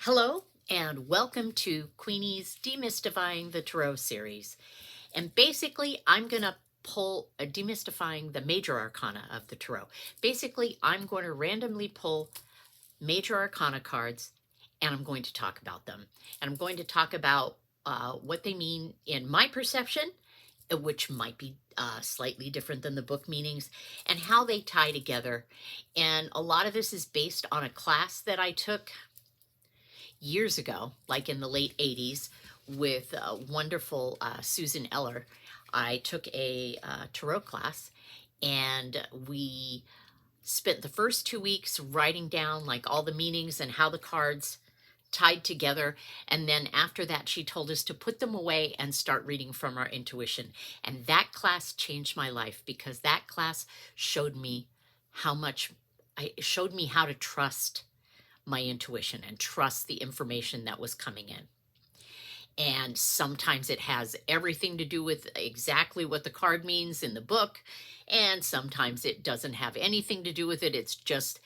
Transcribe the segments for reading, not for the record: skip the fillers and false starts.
Hello, and welcome to Queenie's Demystifying the Tarot series. And basically, I'm going to pull demystifying the major arcana of the tarot. Basically, I'm going to randomly pull major arcana cards, and I'm going to talk about them. And I'm going to talk about what they mean in my perception, which might be slightly different than the book meanings, and how they tie together. And a lot of this is based on a class that I took years ago, like in the late 80s, with wonderful Susan Eller. I took a tarot class, and we spent the first 2 weeks writing down like all the meanings and how the cards tied together. And then after that, she told us to put them away and start reading from our intuition. And that class changed my life, because that class showed me how to trust my intuition and trust the information that was coming in. And sometimes it has everything to do with exactly what the card means in the book, and sometimes it doesn't have anything to do with it. It's just,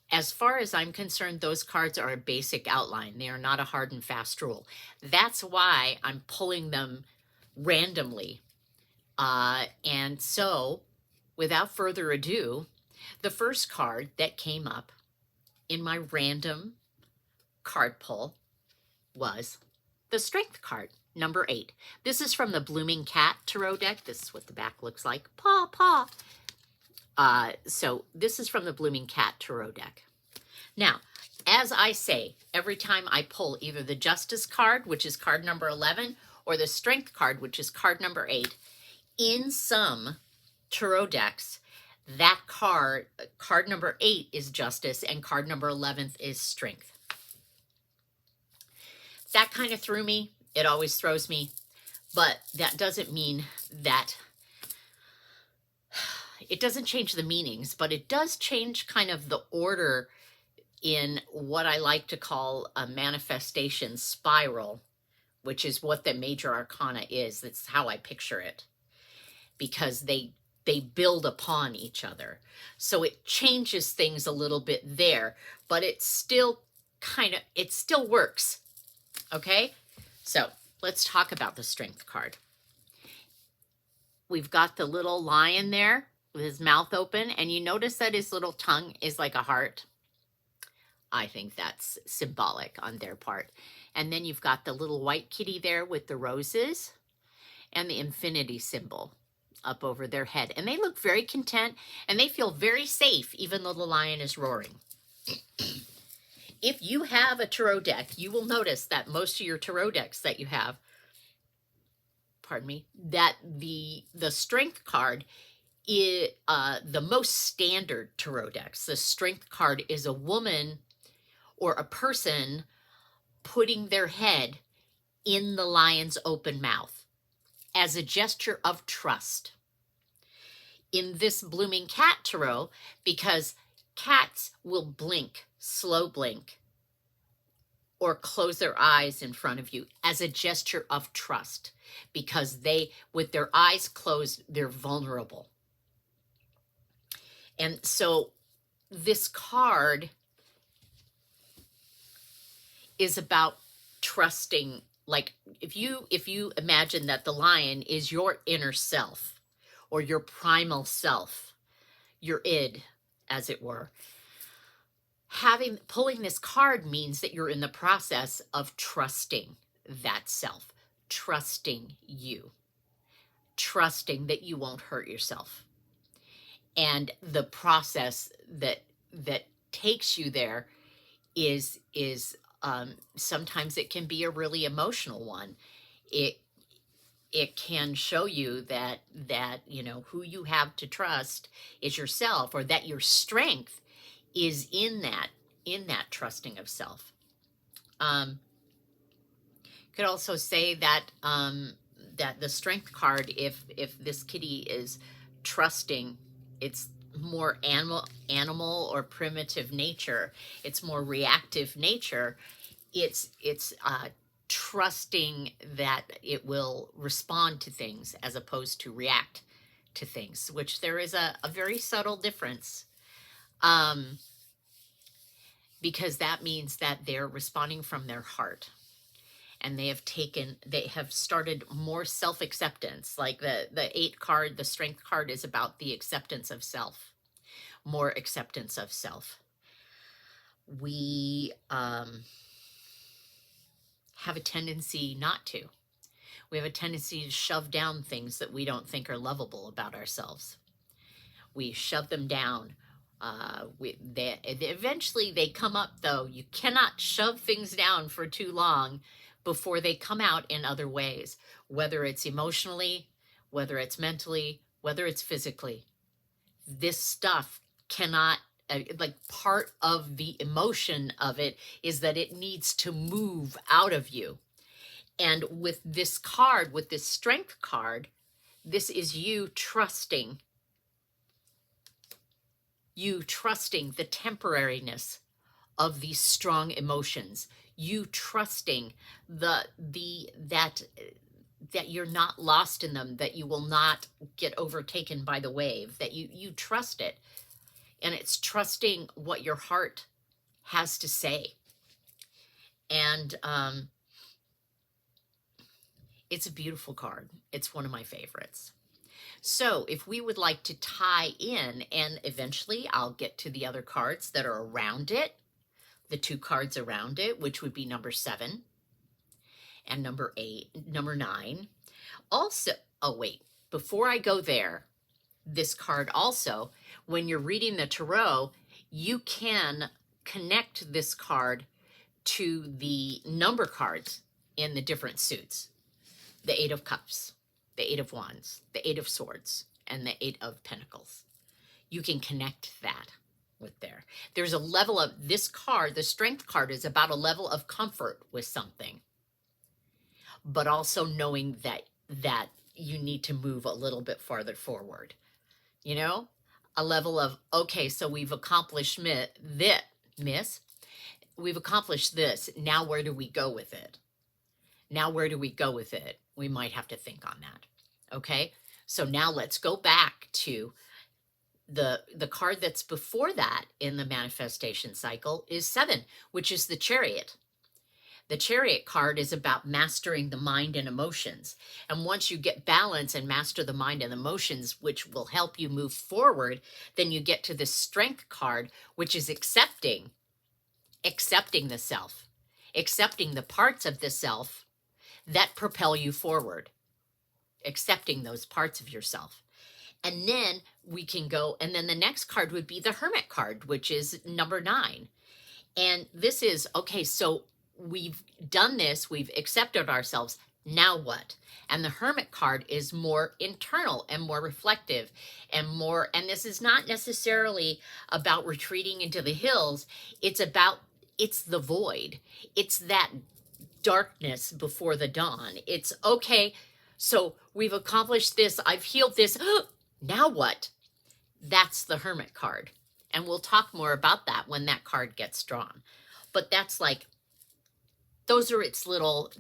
as far as I'm concerned, those cards are a basic outline. They are not a hard and fast rule. That's why I'm pulling them randomly. And so, without further ado, the first card that came up in my random card pull was the Strength card, number 8. This is from the Blooming Cat Tarot deck. This is what the back looks like. Paw, paw. So this is from the Blooming Cat Tarot deck. Now, as I say, every time I pull either the Justice card, which is card number 11, or the Strength card, which is card number 8, in some tarot decks, that card number 8 is Justice, and card number 11 is Strength. That kind of threw me. It always throws me. But that doesn't mean that it doesn't change the meanings, but it does change kind of the order in what I like to call a manifestation spiral, which is what the major arcana is. That's how I picture it, because they build upon each other. So it changes things a little bit there, but it still works. Okay? So let's talk about the Strength card. We've got the little lion there with his mouth open, and you notice that his little tongue is like a heart. I think that's symbolic on their part. And then you've got the little white kitty there with the roses and the infinity symbol up over their head. And they look very content, and they feel very safe, even though the lion is roaring. If you have a tarot deck, you will notice that most of your tarot decks that you have, that the Strength card is the most standard tarot decks. The Strength card is a woman or a person putting their head in the lion's open mouth as a gesture of trust. In this Blooming Cat Tarot, because cats will blink, slow blink, or close their eyes in front of you as a gesture of trust, because with their eyes closed, they're vulnerable. And so this card is about trusting. Like if you imagine that the lion is your inner self, or your primal self, your id, as it were, pulling this card means that you're in the process of trusting that self, trusting you, trusting that you won't hurt yourself. And the process that takes you there is sometimes it can be a really emotional one. It can show you that who you have to trust is yourself, or that your strength is in that trusting of self. Could also say that that the Strength card, if this kitty is trusting, it's more animal or primitive nature. It's more reactive nature. It's trusting that it will respond to things as opposed to react to things, which there is a very subtle difference. because that means that they're responding from their heart. And they have started more self-acceptance. Like the 8 card, the strength card, is about the acceptance of self, more acceptance of self. We have a tendency not to. We have a tendency to shove down things that we don't think are lovable about ourselves. We shove them down. Eventually they come up, though. You cannot shove things down for too long before they come out in other ways, whether it's emotionally, whether it's mentally, whether it's physically. This stuff cannot, like, part of the emotion of it is that it needs to move out of you. And with this card, with this strength card, this is you trusting the temporariness of these strong emotions, you trusting that you're not lost in them, that you will not get overtaken by the wave, that you trust it. And it's trusting what your heart has to say. And it's a beautiful card. It's one of my favorites. So if we would like to tie in, and eventually I'll get to the other cards that are around it, the 2 cards around it, which would be number 7 and number 9. Also, oh wait, before I go there, this card also, when you're reading the tarot, you can connect this card to the number cards in the different suits. The 8 of Cups, the 8 of Wands, the 8 of Swords, and the 8 of Pentacles. You can connect that with there. There's a level of this card, the strength card, is about a level of comfort with something, but also knowing that you need to move a little bit farther forward. You know, a level of, okay, so we've accomplished we've accomplished this. Now where do we go with it? Now where do we go with it? We might have to think on that. Okay, so now let's go back to the card that's before that in the manifestation cycle is 7, which is the Chariot. The Chariot card is about mastering the mind and emotions. And once you get balance and master the mind and emotions, which will help you move forward, then you get to the Strength card, which is accepting the self, accepting the parts of the self that propel you forward, accepting those parts of yourself. And then we can go, and then the next card would be the Hermit card, which is number 9. And this is, okay, so we've done this, we've accepted ourselves, now what? And the Hermit card is more internal and more reflective and more, and this is not necessarily about retreating into the hills, it's the void. It's that darkness before the dawn. It's, okay, so we've accomplished this, I've healed this, now what? That's the Hermit card. And we'll talk more about that when that card gets drawn. But that's like, those are its little,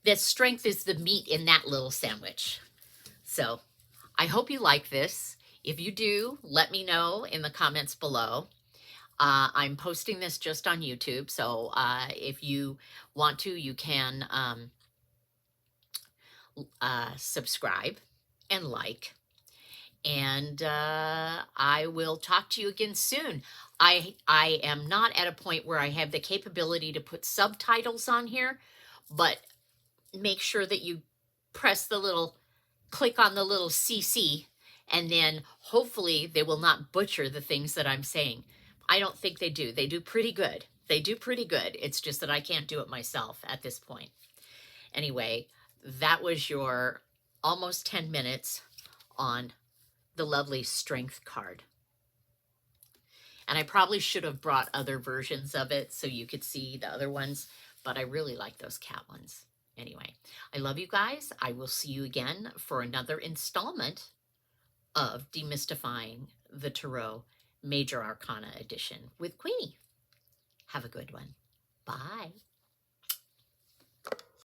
the strength is the meat in that little sandwich. So I hope you like this. If you do, let me know in the comments below. I'm posting this just on YouTube, so if you want to, you can subscribe and like. And I will talk to you again soon. I am not at a point where I have the capability to put subtitles on here, but make sure that you click on the little CC, and then hopefully they will not butcher the things that I'm saying. I don't think they do. They do pretty good. They do pretty good. It's just that I can't do it myself at this point. Anyway, that was your almost 10 minutes on the lovely Strength card. And I probably should have brought other versions of it so you could see the other ones, but I really like those cat ones. Anyway, I love you guys. I will see you again for another installment of Demystifying the Tarot Major Arcana Edition with Queenie. Have a good one. Bye.